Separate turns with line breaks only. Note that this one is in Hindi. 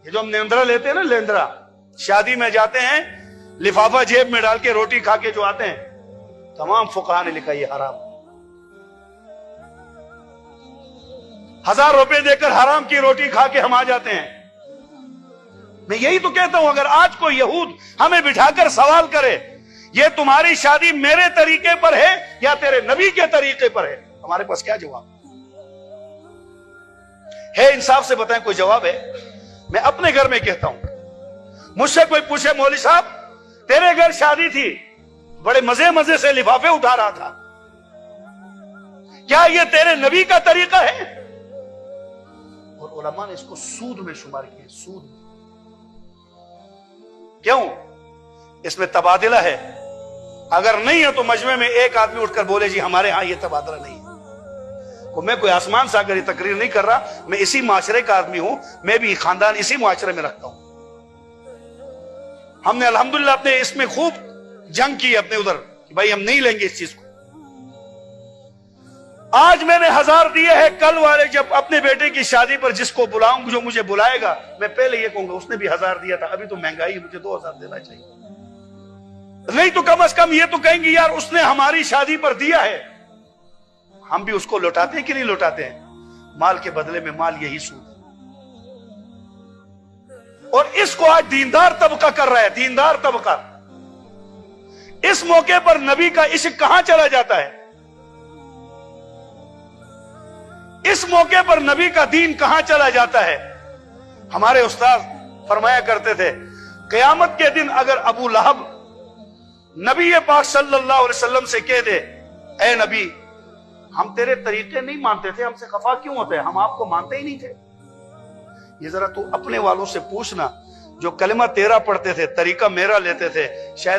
ये जो हम लेंद्रा लेते हैं ना, लेंद्रा, शादी में जाते हैं, लिफाफा जेब में डाल के रोटी खा के जो आते हैं, तमाम फुकाहा ने लिखा ये हराम। 1000 रुपए देकर हराम की रोटी खा के हम आ जाते हैं। मैं यही तो कहता हूं, अगर आज कोई यहूद हमें बिठाकर सवाल करे, ये तुम्हारी शादी मेरे तरीके पर है या तेरे नबी के तरीके पर है, हमारे पास क्या जवाब है? इंसाफ से बताएं, कोई जवाब है? मैं अपने घर में कहता हूं, मुझसे कोई पूछे मौलवी साहब तेरे घर शादी थी, बड़े मजे मजे से लिफाफे उठा रहा था, क्या ये तेरे नबी का तरीका है? और उलमा ने इसको सूद में शुमार किया, सूद में। क्यों? इसमें तबादला है। अगर नहीं है तो मजमे में एक आदमी उठकर बोले जी हमारे यहां यह तबादला नहीं है। मैं कोई आसमान से आकर तकरीर नहीं कर रहा, मैं इसी माशरे का आदमी हूं, मैं भी खानदान इसी माशरे में रखता हूं। हमने अल्हम्दुलिल्लाह अपने इसमें खूब जंग की अपने उधर कि भाई हम नहीं लेंगे इस चीज को। आज मैंने 1000 दिए हैं, कल वाले जब अपने बेटे की शादी पर जिसको बुलाऊंगा, जो मुझे बुलाएगा, मैं पहले ये कहूंगा उसने भी 1000 दिया था, अभी तो महंगाई है, मुझे 2000 देना चाहिए। नहीं तो कम से कम ये तो कहेंगे यार उसने हमारी शादी पर दिया है, हम भी उसको लौटाते हैं कि नहीं लौटाते हैं? माल के बदले में माल, यही सूद। और इसको आज दीनदार तबका कर रहा है, दीनदार तबका। इस मौके पर नबी का इश्क कहां चला जाता है? इस मौके पर नबी का दीन कहां चला जाता है? हमारे उस्ताद फरमाया करते थे, क़यामत के दिन अगर अबू लहब नबी पाक सल्लल्लाहु अलैहि वसल्लम से कह दे, ए नबी हम तेरे तरीके नहीं मानते थे, हमसे खफा क्यों होते हैं, हम आपको मानते ही नहीं थे। ये जरा तू अपने वालों से पूछना, जो कलमा तेरा पढ़ते थे, तरीका मेरा लेते थे, शायद